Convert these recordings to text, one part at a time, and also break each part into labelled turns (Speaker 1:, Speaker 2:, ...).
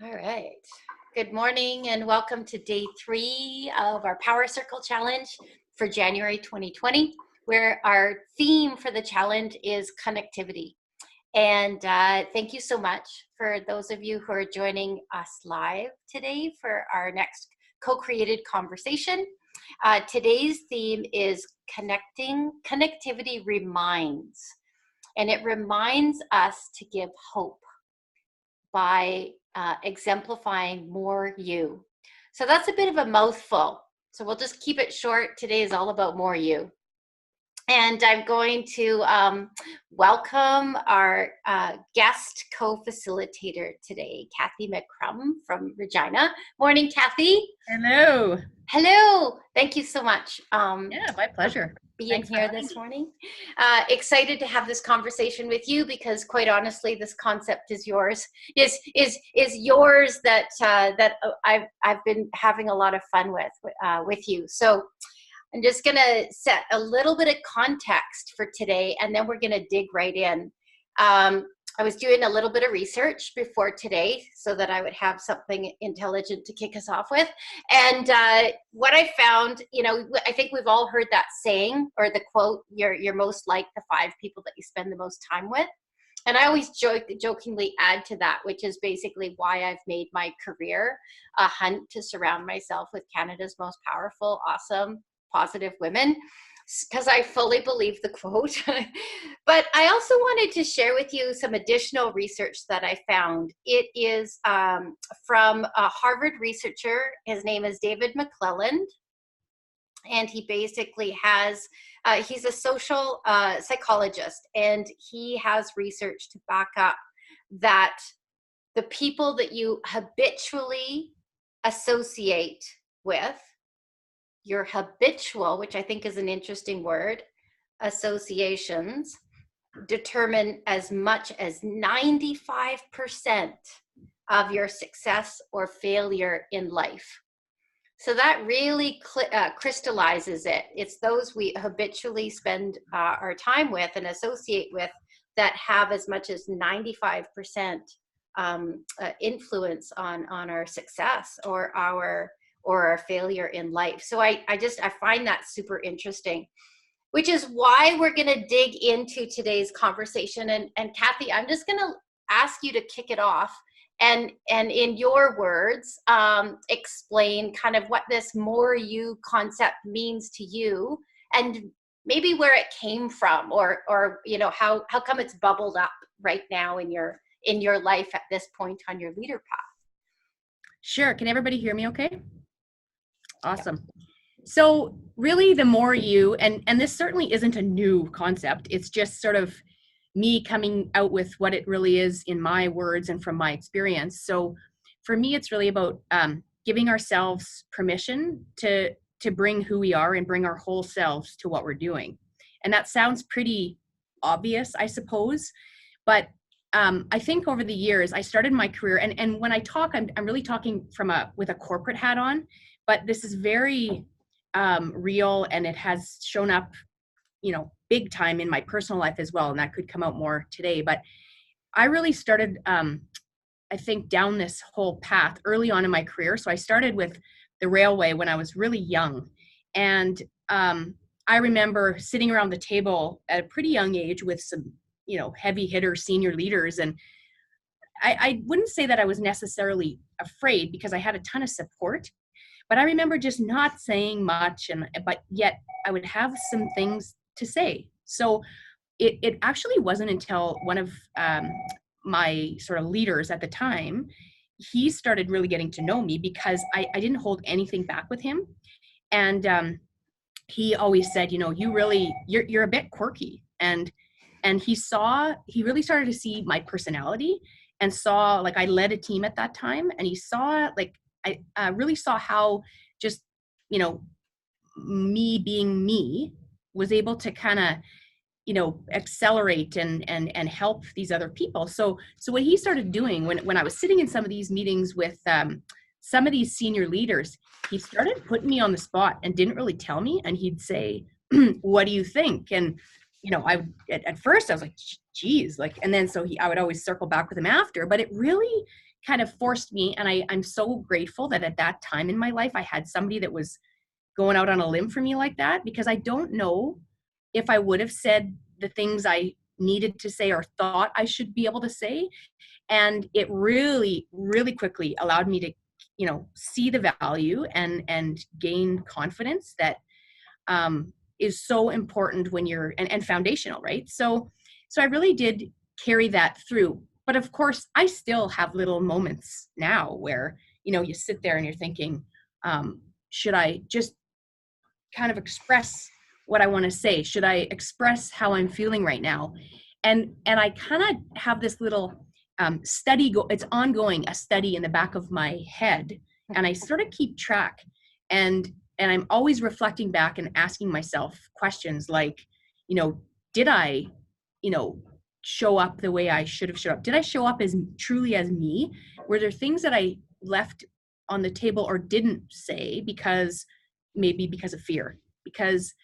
Speaker 1: All right. Good morning and welcome to day 3 of our Power Circle Challenge for January 2020, where our theme for the challenge is connectivity. And thank you so much for those of you who are joining us live today for our next co-created conversation. Today's theme is connectivity reminds, and it reminds us to give hope by exemplifying more you. So that's a bit of a mouthful. So we'll just keep it short. Today is all about more you. And I'm going to welcome our guest co-facilitator today, Kathy McCrum from Regina. Morning, Kathy.
Speaker 2: Hello.
Speaker 1: Hello. Thank you so much.
Speaker 2: Yeah, my pleasure.
Speaker 1: Being here this morning. Excited to have this conversation with you because, quite honestly, this concept is yours. Is yours that I've been having a lot of fun with you. So I'm just going to set a little bit of context for today, and then we're going to dig right in. I was doing a little bit of research before today so that I would have something intelligent to kick us off with. And what I found, I think we've all heard that saying or the quote, you're most like the 5 people that you spend the most time with. And I always jokingly add to that, which is basically why I've made my career a hunt to surround myself with Canada's most powerful, awesome, positive women, because I fully believe the quote. But I also wanted to share with you some additional research that I found. It is from a Harvard researcher. His name is David McClelland. And he basically has, he's a social psychologist, and he has research to back up that the people that you habitually associate with, your habitual, which I think is an interesting word, associations determine as much as 95% of your success or failure in life. So that really crystallizes it. It's those we habitually spend our time with and associate with that have as much as 95% influence on our success or our failure in life. So I find that super interesting, which is why we're going to dig into today's conversation. And Kathy, I'm just going to ask you to kick it off and in your words, explain kind of what this more you concept means to you and maybe where it came from or how come it's bubbled up right now in your life at this point on your leader path.
Speaker 2: Sure. Can everybody hear me okay? Awesome. So really the more you, and this certainly isn't a new concept, it's just sort of me coming out with what it really is in my words and from my experience. So for me, it's really about giving ourselves permission to bring who we are and bring our whole selves to what we're doing. And that sounds pretty obvious, I suppose, but I think over the years, I started my career, and when I talk, I'm really talking with a corporate hat on, but this is very real, and it has shown up, big time in my personal life as well, and that could come out more today. But I really started, I think, down this whole path early on in my career. So I started with the railway when I was really young, and I remember sitting around the table at a pretty young age with some heavy hitter senior leaders. And I wouldn't say that I was necessarily afraid because I had a ton of support, but I remember just not saying much, but yet I would have some things to say. So it actually wasn't until one of my sort of leaders at the time, he started really getting to know me because I didn't hold anything back with him. And he always said, you're a bit quirky. And he really started to see my personality and saw, like, I led a team at that time, and he saw, like, I really saw how just, me being me was able to kind of, accelerate and help these other people. So what he started doing when I was sitting in some of these meetings with some of these senior leaders, he started putting me on the spot and didn't really tell me. And he'd say, what do you think? And at first I was like, geez, like, and then I would always circle back with him after, but it really kind of forced me, and I'm so grateful that at that time in my life, I had somebody that was going out on a limb for me like that, because I don't know if I would have said the things I needed to say or thought I should be able to say. And it really, really quickly allowed me to, see the value and gain confidence that is so important when you're, and foundational, right? So I really did carry that through. But of course, I still have little moments now where, you sit there and you're thinking, should I just kind of express what I want to say? Should I express how I'm feeling right now? And I kind of have this little study it's ongoing, a study in the back of my head, and I sort of keep track, and I'm always reflecting back and asking myself questions like, did I, show up the way I should have showed up? Did I show up as truly as me? Were there things that I left on the table or didn't say maybe because of fear? Because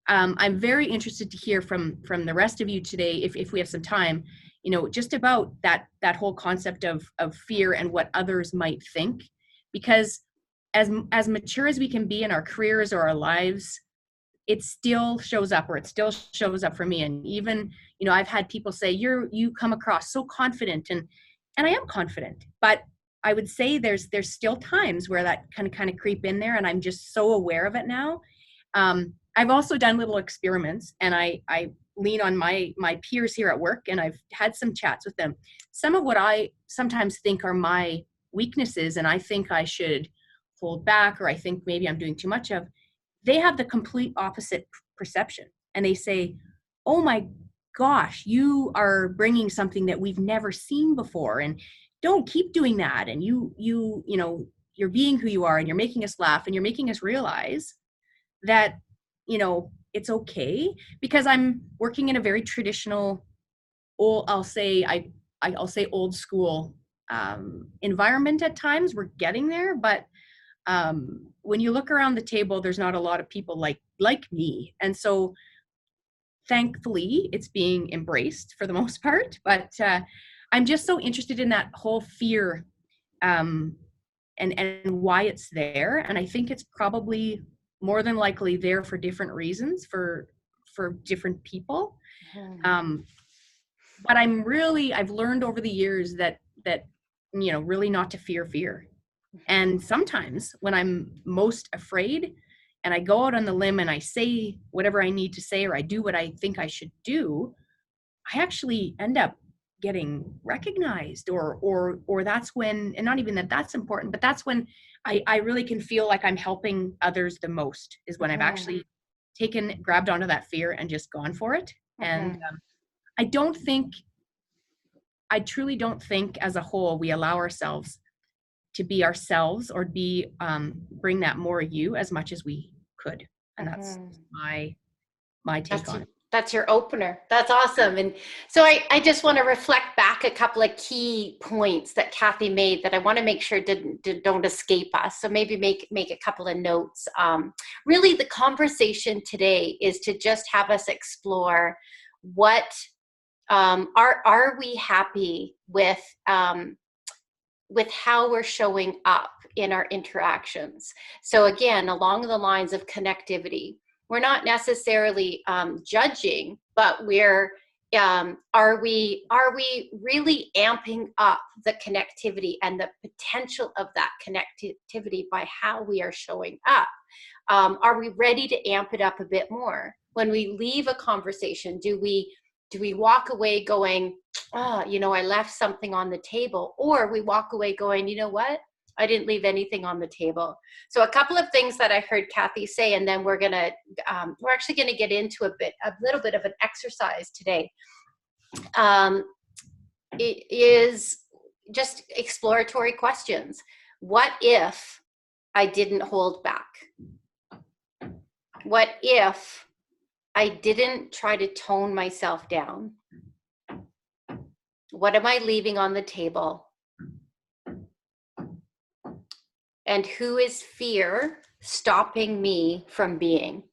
Speaker 2: I'm very interested to hear from the rest of you today, if we have some time, just about that whole concept of fear and what others might think. Because as mature as we can be in our careers or our lives, it still shows up, or it still shows up for me. And even, I've had people say, you come across so confident, and I am confident, but I would say there's still times where that kind of creep in there, and I'm just so aware of it now. I've also done little experiments, and I lean on my peers here at work, and I've had some chats with them. Some of what I sometimes think are my weaknesses, and I think I should hold back, or I think maybe I'm doing too much of, they have the complete opposite perception. And they say, oh my gosh, you are bringing something that we've never seen before, and don't keep doing that. And you're being who you are, and you're making us laugh, and you're making us realize that, it's okay. Because I'm working in a very traditional, I'll say old school environment at times. We're getting there, but when you look around the table, there's not a lot of people like me. And so thankfully it's being embraced for the most part, but I'm just so interested in that whole fear and why it's there. And I think it's probably more than likely there for different reasons for different people. But I've learned over the years that really not to fear. And sometimes when I'm most afraid and I go out on the limb and I say whatever I need to say, or I do what I think I should do, I actually end up getting recognized, or that's when, and not even that's important, but that's when I really can feel like I'm helping others the most, is when I've actually grabbed onto that fear and just gone for it. And I truly don't think as a whole we allow ourselves to be ourselves, or bring that more you as much as we could. And that's my take on it.
Speaker 1: That's your opener. That's awesome. And so I just want to reflect back a couple of key points that Kathy made that I want to make sure don't escape us. So maybe make a couple of notes. Really, the conversation today is to just have us explore what are we happy with how we're showing up in our interactions. So again, along the lines of connectivity, we're not necessarily judging, but are we really amping up the connectivity and the potential of that connectivity by how we are showing up? Are we ready to amp it up a bit more? When we leave a conversation, do we walk away going, oh, I left something on the table? Or we walk away going, you know what? I didn't leave anything on the table. So a couple of things that I heard Kathy say, and then we're actually gonna get into a little bit of an exercise today. It is just exploratory questions. What if I didn't hold back? What if I didn't try to tone myself down? What am I leaving on the table? And who is fear stopping me from being?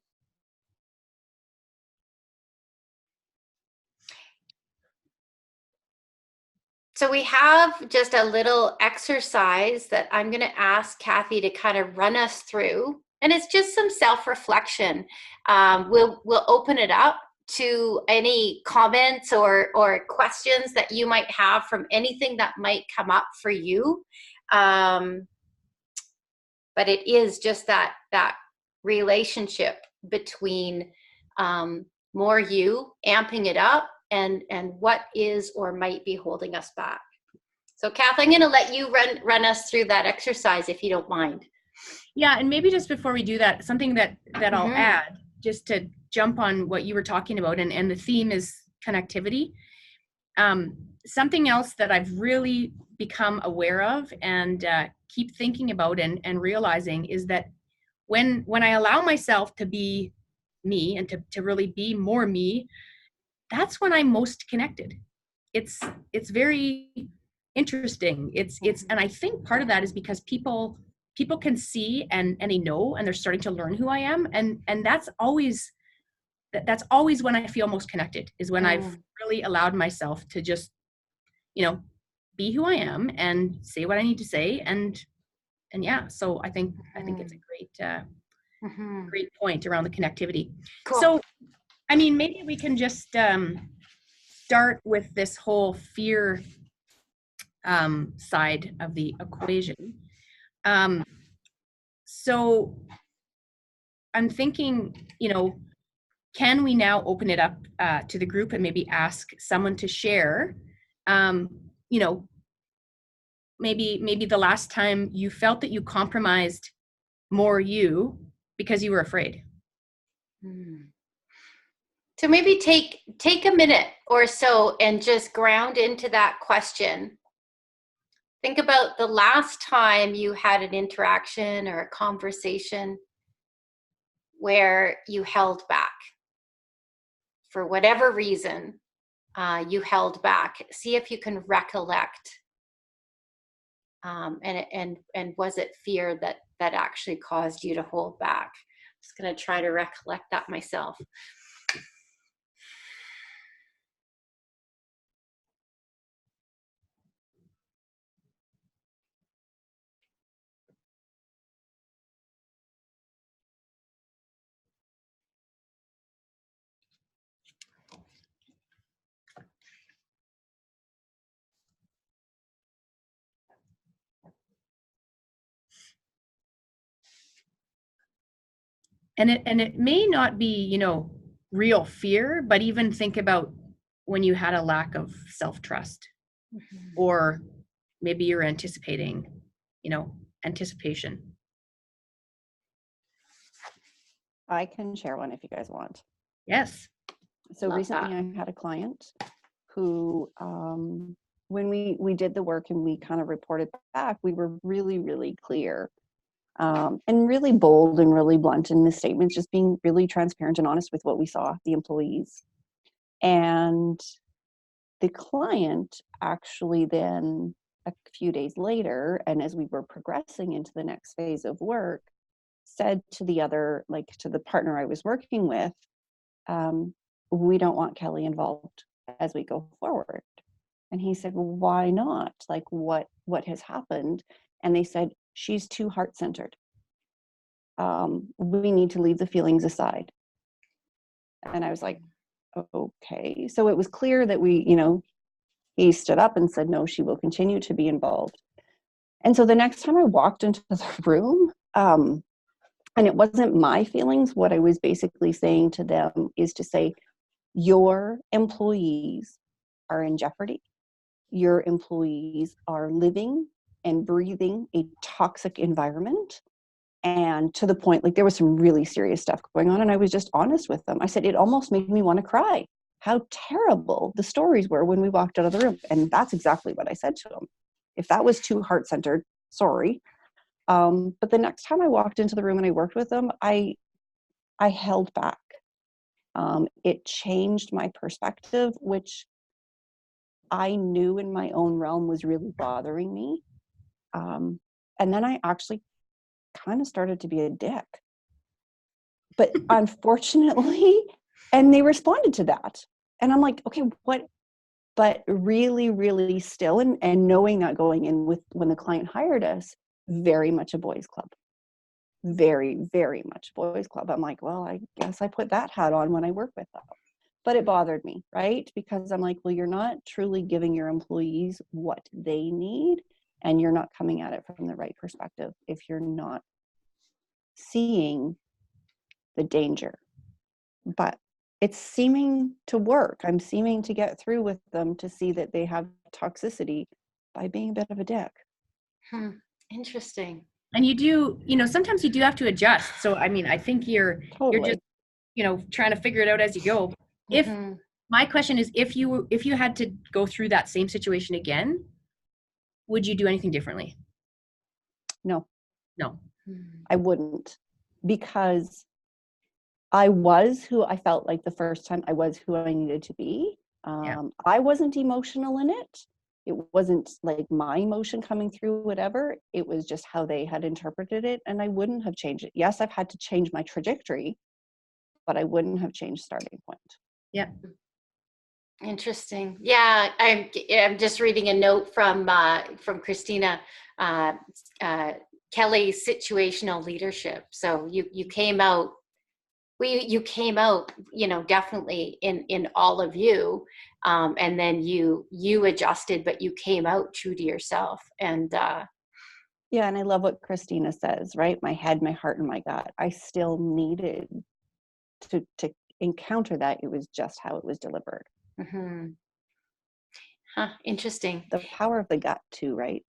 Speaker 1: So we have just a little exercise that I'm going to ask Kathy to kind of run us through, and it's just some self-reflection. We'll open it up to any comments or questions that you might have from anything that might come up for you. But it is just that relationship between more you amping it up and what is or might be holding us back. So Kath, I'm going to let you run us through that exercise if you don't mind.
Speaker 2: Yeah, and maybe just before we do that, something that I'll add, just to jump on what you were talking about, and the theme is connectivity. Something else that I've really become aware of and keep thinking about and realizing is that when I allow myself to be me and to really be more me, that's when I'm most connected. It's very interesting. It's and I think part of that is because people can see and they know, and they're starting to learn who I am, and that's always when I feel most connected, is when I've really allowed myself to just, be who I am and say what I need to say, and yeah. So I think it's a great point around the connectivity.
Speaker 1: Cool.
Speaker 2: So, I mean, maybe we can just start with this whole fear side of the equation. So I'm thinking, can we now open it up to the group and maybe ask someone to share, maybe the last time you felt that you compromised more you because you were afraid.
Speaker 1: So maybe take a minute or so and just ground into that question. Think about the last time you had an interaction or a conversation where you held back. For whatever reason, you held back. See if you can recollect. And was it fear that actually caused you to hold back? I'm just going to try to recollect that myself.
Speaker 2: And it may not be, real fear, but even think about when you had a lack of self-trust, or maybe you're anticipating, anticipation.
Speaker 3: I can share one if you guys want.
Speaker 2: Yes.
Speaker 3: So recently I had a client who, when we did the work and we kind of reported back, we were really, really clear, and really bold and really blunt in the statements, just being really transparent and honest with what we saw, the employees. And the client actually then, a few days later, and as we were progressing into the next phase of work, said to the other, to the partner I was working with, we don't want Kelly involved as we go forward. And he said, well, why not? What has happened? And they said, she's too heart-centered. We need to leave the feelings aside. And I was like, okay. So it was clear that he stood up and said, no, she will continue to be involved. And so the next time I walked into the room, and it wasn't my feelings, what I was basically saying to them is to say, your employees are in jeopardy. Your employees are living and breathing a toxic environment. And to the point, there was some really serious stuff going on. And I was just honest with them. I said, it almost made me want to cry. How terrible the stories were when we walked out of the room. And that's exactly what I said to them. If that was too heart-centered, sorry. But the next time I walked into the room and I worked with them, I held back. It changed my perspective, which I knew in my own realm was really bothering me. And then I actually kind of started to be a dick. But unfortunately, and they responded to that. And I'm like, okay, But really, really still, and knowing that going in with when the client hired us, very much a boys club. Very, very much boys club. I'm like, well, I guess I put that hat on when I work with them. But it bothered me, right? Because I'm like, well, you're not truly giving your employees what they need, and you're not coming at it from the right perspective if you're not seeing the danger. But it's seeming to work. I'm seeming to get through with them to see that they have toxicity by being a bit of a dick.
Speaker 1: Interesting.
Speaker 2: And you do, sometimes you do have to adjust. So, I mean, I think you're just, trying to figure it out as you go. If my question is, if you had to go through that same situation again, would you do anything differently?
Speaker 3: No,
Speaker 2: Mm-hmm.
Speaker 3: I wouldn't, because I was who I felt like the first time. I was who I needed to be. I wasn't emotional in it. It wasn't like my emotion coming through, whatever. It was just how they had interpreted it, and I wouldn't have changed it. Yes, I've had to change my trajectory, but I wouldn't have changed starting point.
Speaker 2: Yeah.
Speaker 1: Interesting. Yeah, I'm just reading a note from Christina Kelly's situational leadership. So you came out. You came out, definitely in all of you, and then you adjusted, but you came out true to yourself. And
Speaker 3: yeah, and I love what Christina says, right? My head, my heart, and my gut. I still needed to encounter that. It was just how it was delivered.
Speaker 1: Interesting.
Speaker 3: The power of the gut too, right?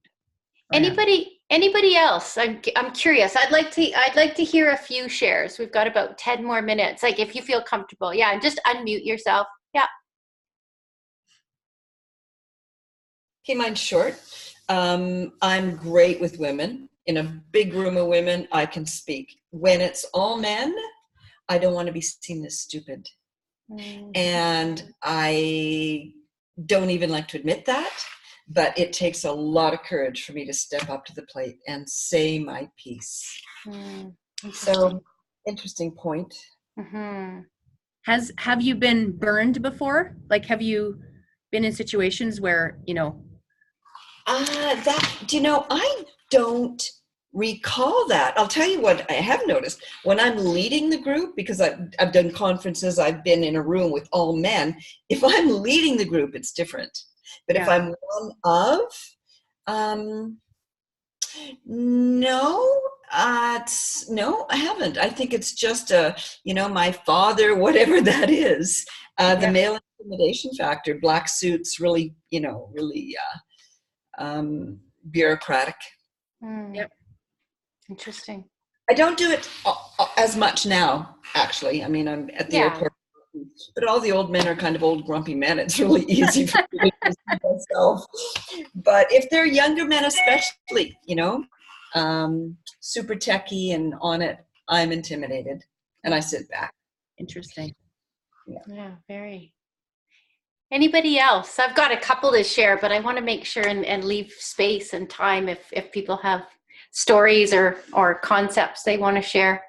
Speaker 1: Anybody else? I'm curious. I'd like to hear a few shares. We've got about 10 more minutes. Like, if you feel comfortable, and just unmute yourself. Yeah.
Speaker 4: Okay, mine's short. I'm great with women. In a big room of women, I can speak. When it's all men, I don't want to be seen as stupid. And I don't even like to admit that, but it takes a lot of courage for me to step up to the plate and say my piece. So, interesting point.
Speaker 2: Have you been burned before? Like, have you been in situations where,
Speaker 4: I don't recall that. I'll tell you what I have noticed. When I'm leading the group, because I've done conferences, I've been in a room with all men. If I'm leading the group, it's different. But if I'm one of, no, I haven't. I think it's just my father, whatever that is, the male intimidation factor. Black suits, really, bureaucratic.
Speaker 2: Yep.
Speaker 1: Interesting.
Speaker 4: I don't do it as much now, actually. I mean, I'm at the airport, but all the old men are kind of old grumpy men. It's really easy for me to see myself. But if they're younger men, especially, super techie and on it, I'm intimidated and I sit back.
Speaker 2: Interesting.
Speaker 1: Yeah, very. Anybody else? I've got a couple to share, but I want to make sure and leave space and time if people have stories or concepts they want to share.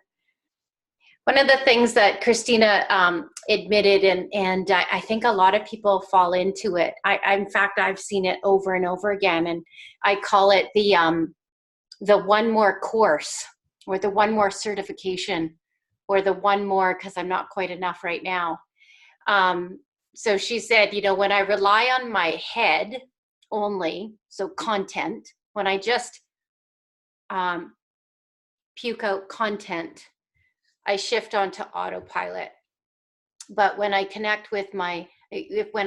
Speaker 1: One of the things that Christina admitted, and I think a lot of people fall into it. In fact, I've seen it over and over again, and I call it the one more course, or the one more certification, or the one more because I'm not quite enough right now. So she said, when I rely on my head only, so content, when I just puke out content, I shift onto autopilot. But when I connect with when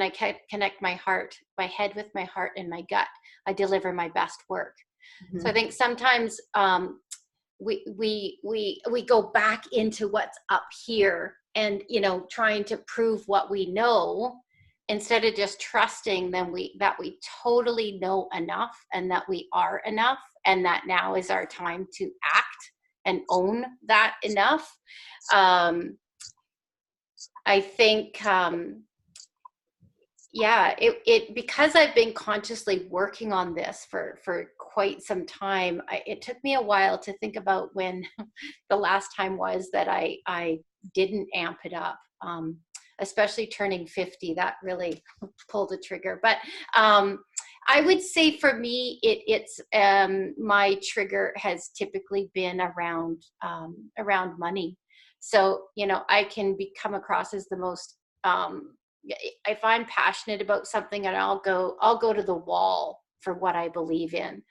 Speaker 1: I connect my head with my heart and my gut, I deliver my best work. So I think sometimes we go back into what's up here and trying to prove what we know, instead of just trusting that we totally know enough, and that we are enough, and that now is our time to act and own that enough. I think because I've been consciously working on this for quite some time, it took me a while to think about when the last time was that I didn't amp it up, especially turning 50, that really pulled the trigger. But I would say for me, it's my trigger has typically been around money. So, you know, I can come across as the most, if I'm passionate about something, and I'll go to the wall for what I believe in.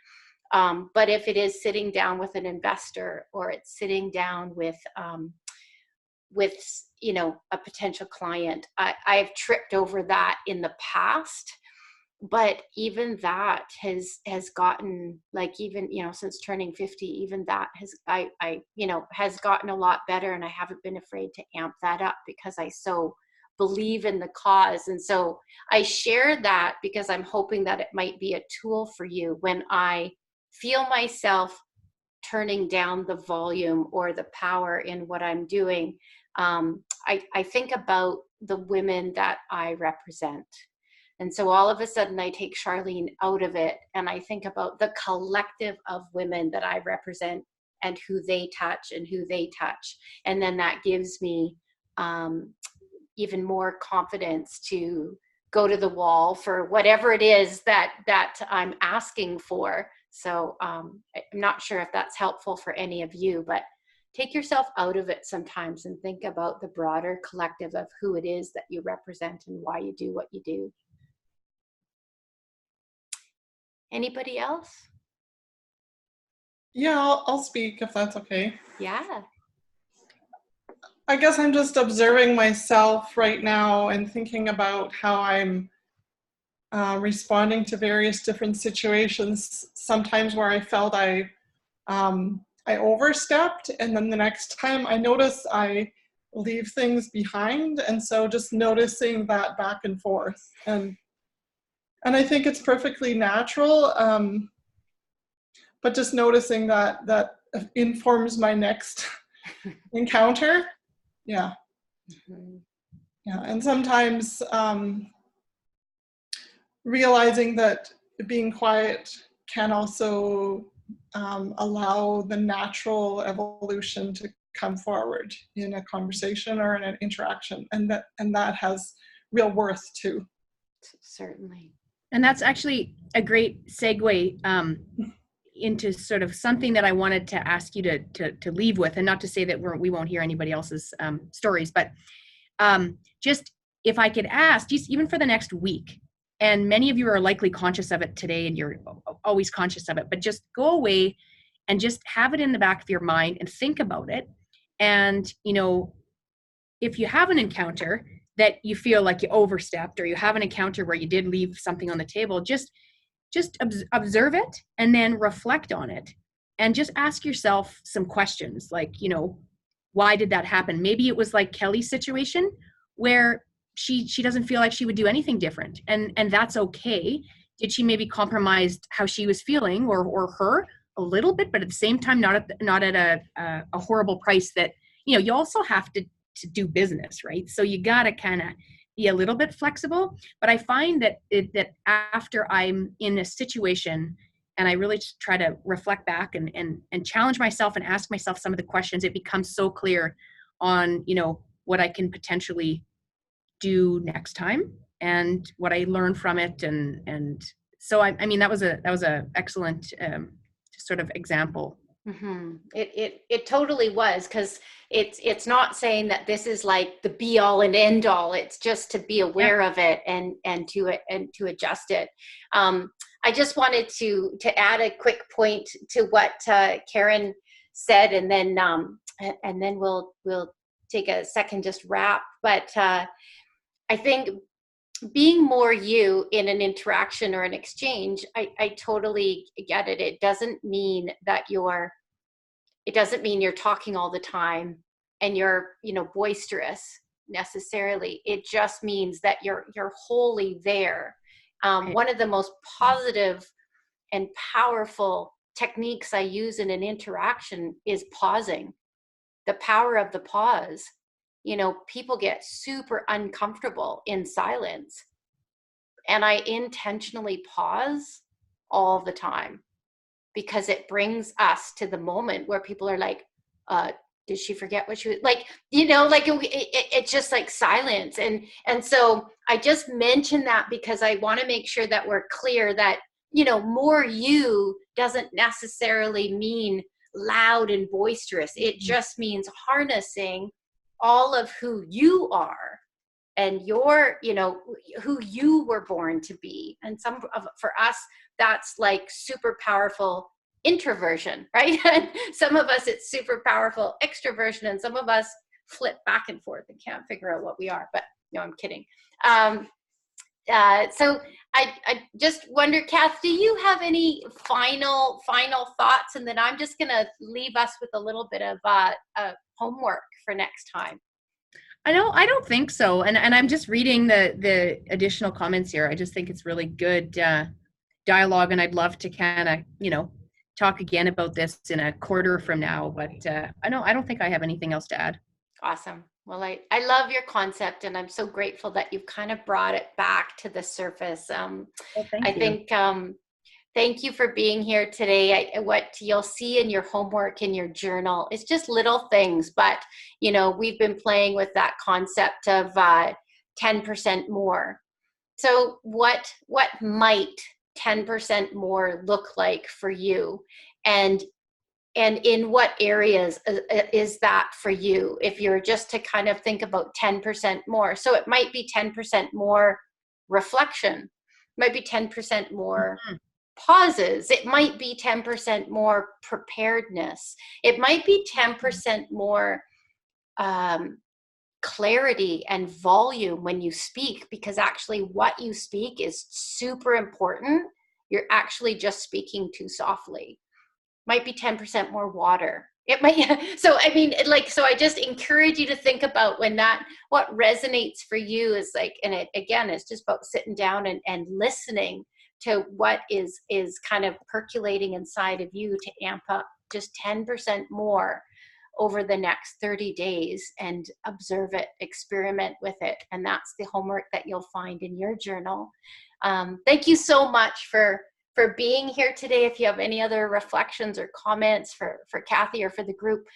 Speaker 1: But if it is sitting down with an investor, or it's sitting down with you know, a potential client, I've tripped over that in the past. But even that has gotten, like, even, you know, since turning 50, even that has, I you know, has gotten a lot better, and I haven't been afraid to amp that up because I so believe in the cause. And so I share that because I'm hoping that it might be a tool for you when I feel myself turning down the volume or the power in what I'm doing. I think about the women that I represent. And so all of a sudden I take Charlene out of it, and I think about the collective of women that I represent and who they touch and who they touch. And then that gives me even more confidence to go to the wall for whatever it is that I'm asking for. So I'm not sure if that's helpful for any of you, but take yourself out of it sometimes and think about the broader collective of who it is that you represent and why you do what you do. Anybody else?
Speaker 5: Yeah, I'll speak if that's okay.
Speaker 1: Yeah.
Speaker 5: I guess I'm just observing myself right now and thinking about how I'm responding to various different situations. Sometimes where I felt I overstepped, and then the next time I notice I leave things behind. And so just noticing that back and forth, and I think it's perfectly natural. But just noticing that informs my next encounter. Yeah.
Speaker 1: Mm-hmm.
Speaker 5: Yeah. And sometimes realizing that being quiet can also allow the natural evolution to come forward in a conversation or in an interaction, and that has real worth too.
Speaker 1: Certainly.
Speaker 2: And that's actually a great segue into sort of something that I wanted to ask you to leave with, and not to say that we won't hear anybody else's stories, but just if I could ask, just even for the next week, and many of you are likely conscious of it today, and you're always conscious of it, but just go away and just have it in the back of your mind and think about it. And, you know, if you have an encounter that you feel like you overstepped, or you have an encounter where you did leave something on the table, just observe it and then reflect on it, and just ask yourself some questions like, you know, why did that happen? Maybe it was like Kelly's situation where she doesn't feel like she would do anything different, and that's okay. Did she maybe compromise how she was feeling, or her a little bit, but at the same time not at a horrible price that, you know, you also have to do business, right? So you got to kind of be a little bit flexible. But I find that that after I'm in a situation and I really just try to reflect back and challenge myself and ask myself some of the questions, it becomes so clear on, you know, what I can potentially do next time and what I learn from it. And so I mean, that was a excellent sort of example.
Speaker 1: Mm-hmm. It totally was, because it's not saying that this is like the be all and end all. It's just to be aware of it and to adjust it. I just wanted to add a quick point to what Karen said, and then we'll take a second, just wrap. But I think being more you in an interaction or an exchange, I totally get it. It doesn't mean you're talking all the time and you're, you know, boisterous necessarily. It just means that you're wholly there. One of the most positive and powerful techniques I use in an interaction is pausing. The power of the pause. You know, people get super uncomfortable in silence, and I intentionally pause all the time because it brings us to the moment where people are like, did she forget what she was like, you know, like it's just like silence. And so I just mentioned that because I want to make sure that we're clear that, you know, more you doesn't necessarily mean loud and boisterous. It just means harnessing all of who you are and your, you know, who you were born to be. And for us, that's like super powerful introversion, right? And some of us, it's super powerful extroversion, and some of us flip back and forth and can't figure out what we are. But no, I'm kidding. So I just wonder, Kath, do you have any final thoughts? And then I'm just going to leave us with a little bit of homework for next time.
Speaker 2: I don't think so. And I'm just reading the additional comments here. I just think it's really good dialogue, and I'd love to kind of, you know, talk again about this in a quarter from now. But I don't think I have anything else to add.
Speaker 1: Awesome. Well, I love your concept, and I'm so grateful that you've kind of brought it back to the surface.
Speaker 2: Well,
Speaker 1: I think thank you for being here today. What you'll see in your homework, in your journal, is just little things, but, you know, we've been playing with that concept of 10% more. So what might 10% more look like for you? And in what areas is that for you? If you're just to kind of think about 10% more. So it might be 10% more reflection, might be 10% more pauses. It might be 10% more preparedness. It might be 10% more clarity and volume when you speak, because actually what you speak is super important. You're actually just speaking too softly. Might be 10% more water. It might, so I mean, so I just encourage you to think about what resonates for you is like, and it again is just about sitting down and listening to what is kind of percolating inside of you to amp up just 10% more over the next 30 days, and observe it, experiment with it. And that's the homework that you'll find in your journal. Thank you so much for being here today. If you have any other reflections or comments for Kathy or for the group,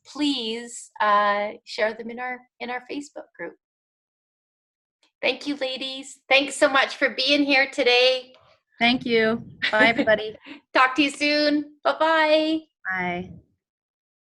Speaker 1: please share them in our Facebook group. Thank you, ladies. Thanks so much for being here today.
Speaker 2: Thank you. Bye, everybody.
Speaker 1: Talk to you soon. Bye-bye.
Speaker 2: Bye.